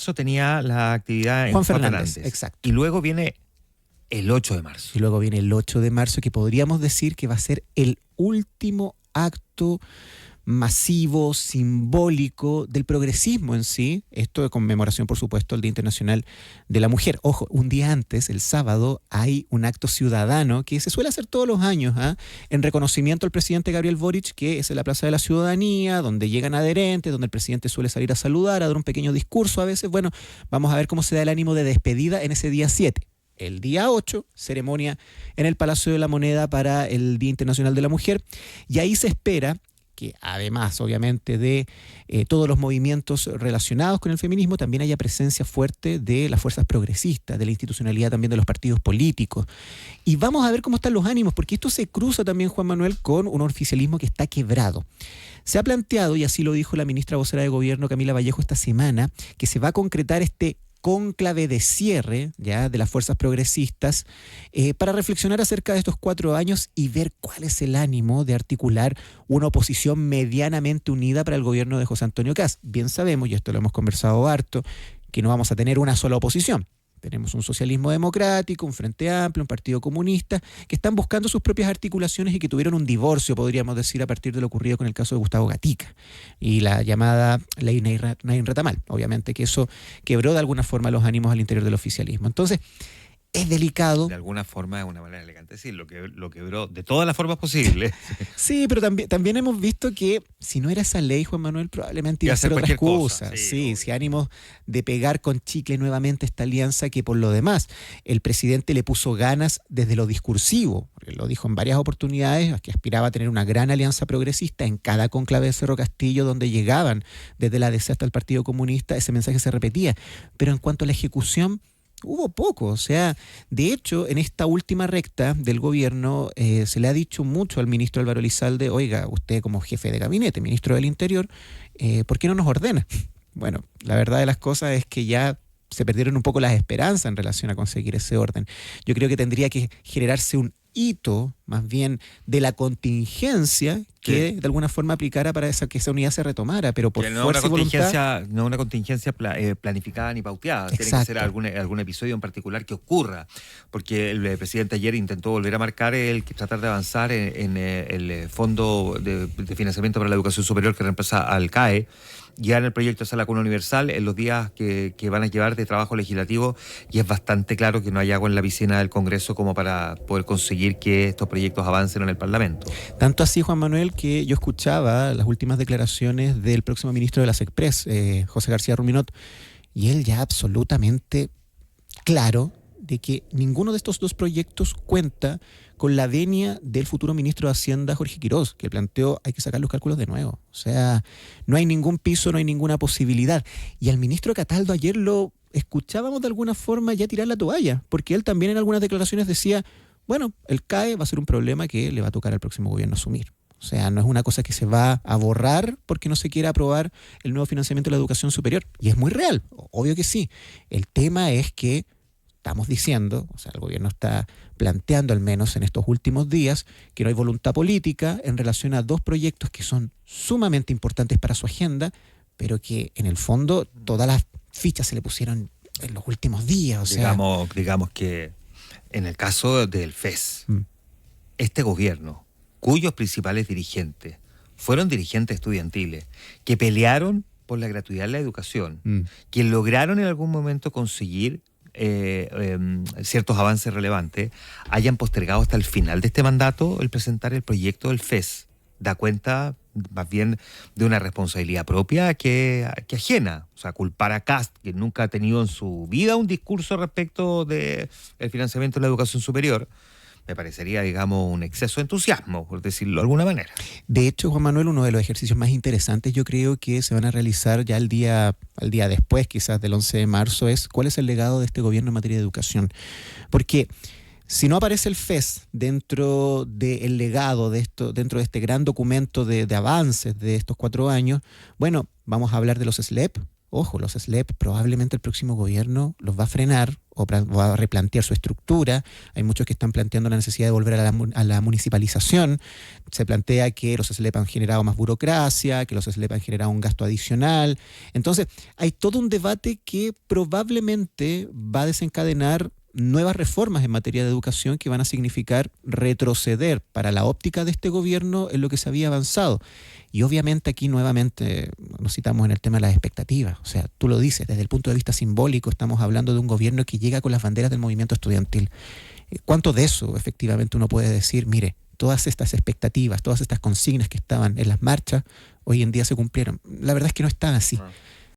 marzo tenía la actividad en Juan Fernández, exacto. Y luego viene el 8 de marzo. Y luego viene el 8 de marzo, que podríamos decir que va a ser el último acto masivo, simbólico del progresismo en sí. Esto de conmemoración, por supuesto, al Día Internacional de la Mujer. Ojo, un día antes, el sábado, hay un acto ciudadano que se suele hacer todos los años, en reconocimiento al presidente Gabriel Boric, que es en la Plaza de la Ciudadanía, donde llegan adherentes, donde el presidente suele salir a saludar, a dar un pequeño discurso a veces. Bueno, vamos a ver cómo se da el ánimo de despedida en ese día 7. El día 8, ceremonia en el Palacio de la Moneda para el Día Internacional de la Mujer, y ahí se espera que además, obviamente, de todos los movimientos relacionados con el feminismo, también haya presencia fuerte de las fuerzas progresistas, de la institucionalidad también de los partidos políticos. Y vamos a ver cómo están los ánimos, porque esto se cruza también, Juan Manuel, con un oficialismo que está quebrado. Se ha planteado, y así lo dijo la ministra vocera de Gobierno, Camila Vallejo, esta semana, que se va a concretar este cónclave de cierre ya de las fuerzas progresistas para reflexionar acerca de estos 4 años y ver cuál es el ánimo de articular una oposición medianamente unida para el gobierno de José Antonio Kast. Bien sabemos, y esto lo hemos conversado harto, que no vamos a tener una sola oposición. Tenemos un socialismo democrático, un Frente Amplio, un Partido Comunista, que están buscando sus propias articulaciones y que tuvieron un divorcio, podríamos decir, a partir de lo ocurrido con el caso de Gustavo Gatica y la llamada ley Nain Retamal. Obviamente que eso quebró de alguna forma los ánimos al interior del oficialismo. Entonces, es delicado. De alguna forma, es una manera elegante decir, lo quebró de todas las formas posibles. Sí, pero también hemos visto que si no era esa ley, Juan Manuel, probablemente iba a ser otra cosa. Sí, si ánimos de pegar con chicle nuevamente esta alianza, que por lo demás el presidente le puso ganas desde lo discursivo. Lo dijo en varias oportunidades, que aspiraba a tener una gran alianza progresista en cada conclave de Cerro Castillo, donde llegaban desde la DC hasta el Partido Comunista, ese mensaje se repetía. Pero en cuanto a la ejecución, hubo poco. O sea, de hecho, en esta última recta del gobierno se le ha dicho mucho al ministro Álvaro Elizalde: oiga, usted como jefe de gabinete, ministro del Interior, ¿por qué no nos ordena? Bueno, la verdad de las cosas es que ya se perdieron un poco las esperanzas en relación a conseguir ese orden. Yo creo que tendría que generarse un hito, más bien, de la contingencia que de alguna forma aplicara para que esa unidad se retomara, pero por fuerza y voluntad. No una contingencia planificada ni pauteada. Exacto. Tiene que ser algún episodio en particular que ocurra, porque el presidente ayer intentó volver a marcar tratar de avanzar en el Fondo de Financiamiento para la Educación Superior que reemplaza al CAE, ya en el proyecto de Sala Cuna Universal, en los días que van a llevar de trabajo legislativo, y es bastante claro que no hay agua en la piscina del Congreso como para poder conseguir que estos proyectos avancen en el Parlamento. Tanto así, Juan Manuel, que yo escuchaba las últimas declaraciones del próximo ministro de las Express, José García Ruminot, y él ya absolutamente claro de que ninguno de estos dos proyectos cuenta con la venia del futuro ministro de Hacienda, Jorge Quirós, que planteó: hay que sacar los cálculos de nuevo. O sea, no hay ningún piso, no hay ninguna posibilidad. Y al ministro Cataldo ayer lo escuchábamos de alguna forma ya tirar la toalla, porque él también en algunas declaraciones decía: bueno, el CAE va a ser un problema que le va a tocar al próximo gobierno asumir. O sea, no es una cosa que se va a borrar porque no se quiera aprobar el nuevo financiamiento de la educación superior. Y es muy real, obvio que sí. El tema es que estamos diciendo, o sea, el gobierno está planteando al menos en estos últimos días que no hay voluntad política en relación a dos proyectos que son sumamente importantes para su agenda, pero que en el fondo todas las fichas se le pusieron en los últimos días. O sea, digamos que en el caso del FES, este gobierno, cuyos principales dirigentes fueron dirigentes estudiantiles, que pelearon por la gratuidad en la educación, que lograron en algún momento conseguir ciertos avances relevantes, hayan postergado hasta el final de este mandato el presentar el proyecto del FES. Da cuenta más bien de una responsabilidad propia que ajena. O sea, culpar a Kast, que nunca ha tenido en su vida un discurso respecto del financiamiento de la educación superior, me parecería, digamos, un exceso de entusiasmo, por decirlo de alguna manera. De hecho, Juan Manuel, uno de los ejercicios más interesantes, yo creo que se van a realizar ya al día después, quizás del 11 de marzo, es cuál es el legado de este gobierno en materia de educación. Porque si no aparece el FES dentro del legado de esto, dentro de este gran documento de avances de estos 4 años, bueno, vamos a hablar de los SLEP. Ojo, los SLEP probablemente el próximo gobierno los va a frenar o va a replantear su estructura. Hay muchos que están planteando la necesidad de volver a la municipalización. Se plantea que los SLEP han generado más burocracia, que los SLEP han generado un gasto adicional. Entonces, hay todo un debate que probablemente va a desencadenar nuevas reformas en materia de educación que van a significar retroceder para la óptica de este gobierno en lo que se había avanzado. Y obviamente aquí nuevamente nos citamos en el tema de las expectativas. O sea, tú lo dices, desde el punto de vista simbólico estamos hablando de un gobierno que llega con las banderas del movimiento estudiantil. ¿Cuánto de eso efectivamente uno puede decir, mire, todas estas expectativas, todas estas consignas que estaban en las marchas, hoy en día se cumplieron? La verdad es que no están así.